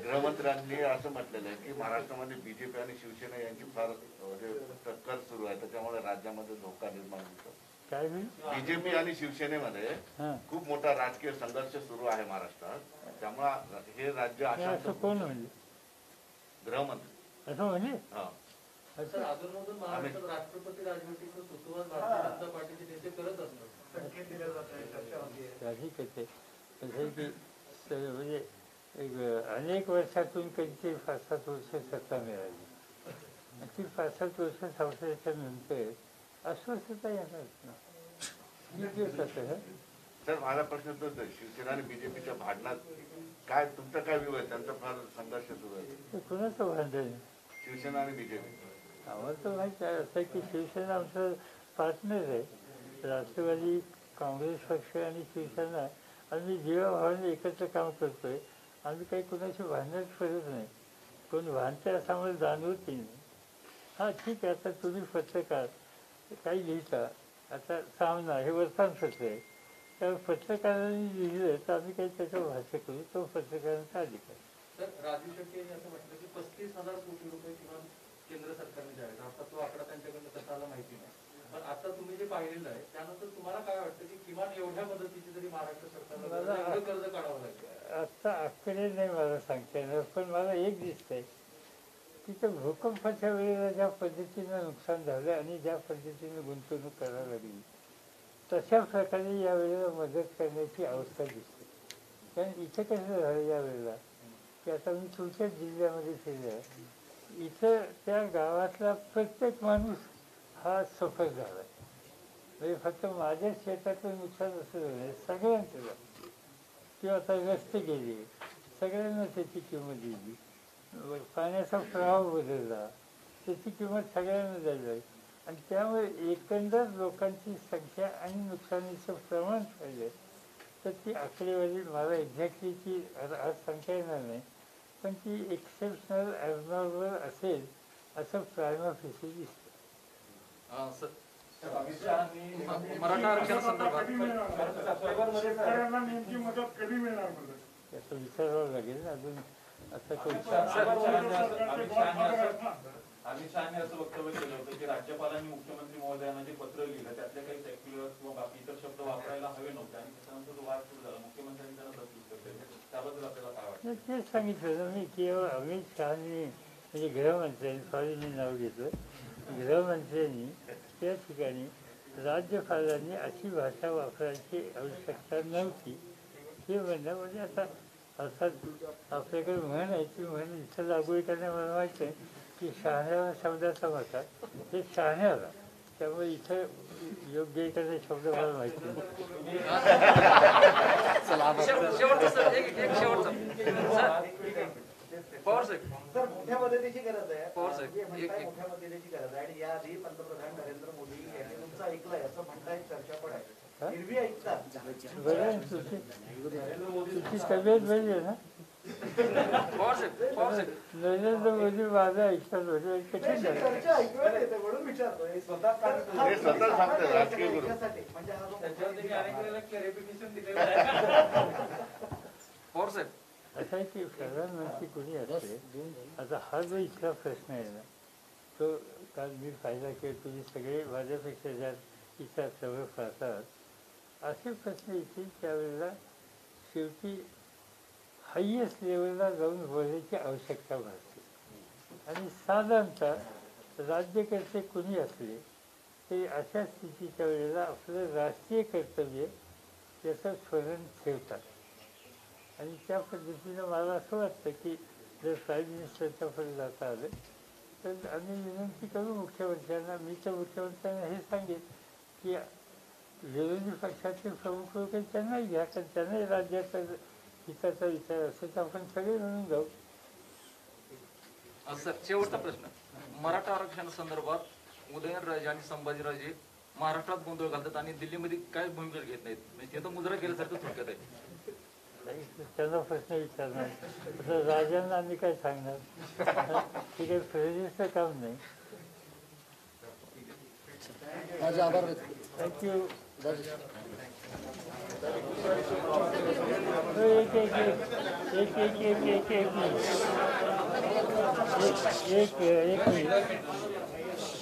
गृहमंत्र्यांनी असं म्हटलेलं आहे की महाराष्ट्रामध्ये बीजेपी आणि शिवसेना यांची फार म्हणजे टक्कर सुरू आहे, त्याच्यामुळे राज्यामध्ये धोका निर्माण होतो. काय होईल? बीजेपी आणि शिवसेनेमध्ये खूप मोठा राजकीय संघर्ष सुरू आहे महाराष्ट्रात, त्यामुळे हे राज्य असं कोण म्हणजे? गृहमंत्री असं म्हणजे सर, अधूनमधून महाराष्ट्रात राष्ट्रपती राजवटीचं सुरुवात भारतीय जनता पार्टीचे नेते करत असतात. म्हणजे अनेक वर्षातून कधी 5-7 वर्ष सत्ता मिळाली, ती 5-7 वर्ष संपल्याच्या नंतर अस्वस्थता येणार ना. सर, माझा प्रश्न तोच आहे, शिवसेना आणि बीजेपीच्या भांडणात काय तुमचा काय व्ह्यू आहे? त्यांचा फार संघर्ष सुरू आहे. कुणाचं भांडण? शिवसेना आणि बीजेपी. आम्हाला तर माहिती आहे असं की शिवसेना आमचं पार्टनर आहे. राष्ट्रवादी काँग्रेस पक्ष आणि शिवसेना आम्ही जीवाभावाने एकत्र काम करतोय. आम्ही काही कुणाशी भांडणच करत नाही. कोण भांडते असं आम्हाला जाणवतही नाही. हां, ठीक आहे. आता तुम्ही पत्रकार काही लिहिता, आता सामना हे वर्तमानपत्र आहे, त्यावर पत्रकारांनी लिहिलं तर आम्ही काही त्याच्यावर भाष्य करू, तो पत्रकारांचा अधिकार. तर राजू शेट्टी यांनी असं म्हटलं की 35,000 कोटी रुपये किंवा केंद्र सरकारने द्यावेत. आता तो आकडा त्यांच्याकडनं कसा आला माहिती नाही, पण आता तुम्ही जे पाहिलेलं आहे त्यानंतर तुम्हाला काय वाटतं की किमान एवढ्या मदतीची तरी महाराष्ट्र सरकारला कर्ज काढावं लागेल? आता आकडे नाही मला सांगता येणार, पण मला एक दिसतंय की त्या भूकंपाच्या वेळेला ज्या पद्धतीनं नुकसान झालं आणि ज्या पद्धतीनं गुंतवणूक करायला लागली, तशा प्रकारे यावेळेला मदत करण्याची अवस्था दिसते. कारण इथं कसं झालं यावेळेला की आता मी तुमच्या जिल्ह्यामध्ये फिरलं, इथं त्या गावातला प्रत्येक माणूस हा सफर झाला. म्हणजे फक्त माझ्या शेताचं नुकसान असं झालं, सगळ्यांचं झालं. किंवा आता रस्ते गेले, सगळ्यांना त्याची किंमत दिली. पाण्याचा प्रवाह बदलला, त्याची किंमत सगळ्यांना द्यायला लागली. आणि त्यामुळे एकंदर लोकांची संख्या आणि नुकसानीचं प्रमाण पाहिलं तर ती आकडेवारी मला एक्झॅक्टली आज सांगता येणार नाही, पण ती एक्सेप्शनल ॲबनॉर्मल असेल असं प्रायमा फेसी दिसतं. मराठा आरक्षणासंदर्भात त्याचं विचारावं लागेल ना अजून. असं अमित शहाने असं वक्तव्य केलं होतं की राज्यपालांनी मुख्यमंत्री महोदयांना जे पत्र लिहिलं त्यातले काही सेक्युलर किंवा बाकी इतर शब्द वापरायला हवे नव्हते, आणि त्याच्यानंतर तो वाद सुरू झाला. मुख्यमंत्र्यांनी त्यांना प्रस्तुत केलं, त्याबद्दल आपल्याला काय वाटतं? तेच सांगितलं ना मी. केवळ अमित शहानी म्हणजे गृहमंत्र्यांनी, सॉरी मी नाव घेतलं, गृहमंत्र्यांनी त्या ठिकाणी राज्यपालांनी अशी भाषा वापरायची आवश्यकता नव्हती हे म्हणणं. म्हणजे आता अर्थात आपल्याकडे म्हण आहे, ती म्हण इथं लागू करणे मला माहीत आहे की शहाण्याला शब्दाचा होता ते शहाण्याला, त्यामुळे इथं योग्य एखादा शब्द मला माहिती नाही. सर, मोठ्या मदतीची गरज आहे. मोठ्या मदतीची गरज आहे आणि याआधी पंतप्रधान नरेंद्र मोदी यांनी तुमचं ऐकलंय असं म्हणताय, चर्चा पण आहे. हिरवी ऐकतात. बरं, तुझी तब्येत बरी आहे ना? नरेंद्र मोदी माझं ऐकतात म्हणजे कठीण झालं. चर्चा ऐकूया येते म्हणून विचारतोय. स्वतः सांगतो राजकीय गुरु म्हणजे हा जो असं आहे की प्रधानमंत्री कोणी असते. आता हा जो इथला प्रश्न आहे ना, तो काल मी फायदा की तुम्ही सगळे माझ्यापेक्षा ज्या इथं सवय पाहतात, असे प्रश्न येतील त्यावेळेला शेवटी हायेस्ट लेवलला जाऊन बोलायची आवश्यकता भासते. आणि साधारणतः राज्यकर्ते कुणी असले तरी अशा स्थितीच्या वेळेला आपलं राष्ट्रीय कर्तव्य त्याचं स्मरण ठेवतात. आणि त्या पद्धतीनं मला असं वाटतं की जर प्राईम मिनिस्टरच्या पुढे जाता आलं तर आम्ही विनंती करू मुख्यमंत्र्यांना. मी तर मुख्यमंत्र्यांना हे सांगेन की विरोधी पक्षाचे प्रमुख लोक त्यांनाही घ्या, कारण त्यांनाही राज्याचा हिताचा विचार असेल तर आपण सगळे मिळून जाऊ. सर, शेवटचा प्रश्न. मराठा आरक्षणासंदर्भात उदयनराजे आणि संभाजीराजे महाराष्ट्रात गोंधळ घालतात आणि दिल्लीमध्ये काय भूमिका घेत नाहीत. म्हणजे ते तर मुजरा केल्यासारखं थोडक्यात आहे. त्यांना प्रश्न विचारणार आता राजांना आम्ही काय सांगणार हे काही प्रेरणेचं काम नाही. माझे आभार. थँक्यू. एक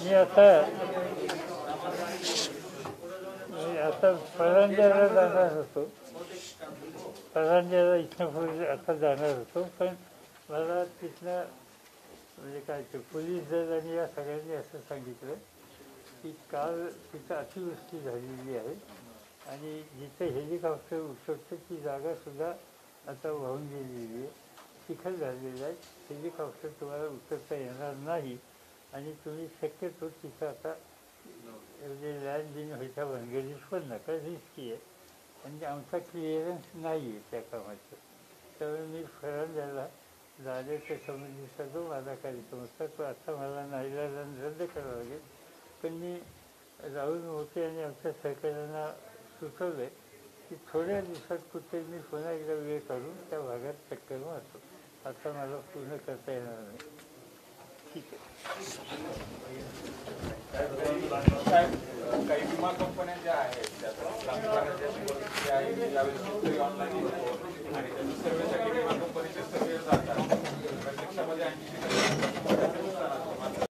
मी आता परांजाला जाणार होतो. परांजाला इथनं पुढे आता जाणार होतो, पण मला तिथनं म्हणजे काय ते पोलीस दल आणि या सगळ्यांनी असं सांगितलं की काल तिथं अतिवृष्टी झालेली आहे आणि जिथं हेलिकॉप्टर उतरतं ती जागासुद्धा आता वाहून गेलेली आहे, चिखल झालेला आहे, हेलिकॉप्टर तुम्हाला उतरता येणार नाही आणि तुम्ही शक्यतो तिथं आता एवढे लँड व्हायच्या भानगडीत पण नका, रिस्की आहे म्हणजे आमचा क्लिअरन्स नाही आहे त्या कामाचं. त्यामुळे मी फरांजाला जाण्याच्या संबंधीचा जो माझा कार्यक्रम होता तो आता मला नाईलाजाने रद्द करावा लागेल. पण मी राहुल मोठे आणि आमच्या सहकार्यांना सुचवलं आहे की थोड्या दिवसात कुठे मी पुन्हा एकदा वेळ काढून त्या भागात चक्कर मारतो. आता मला पूर्ण करता येणार नाही. ठीक आहे. काही विमा कंपन्या ज्या आहेत त्यावेळेस ऑनलाईन आणि सर्वेसाठी विमा कंपनीचे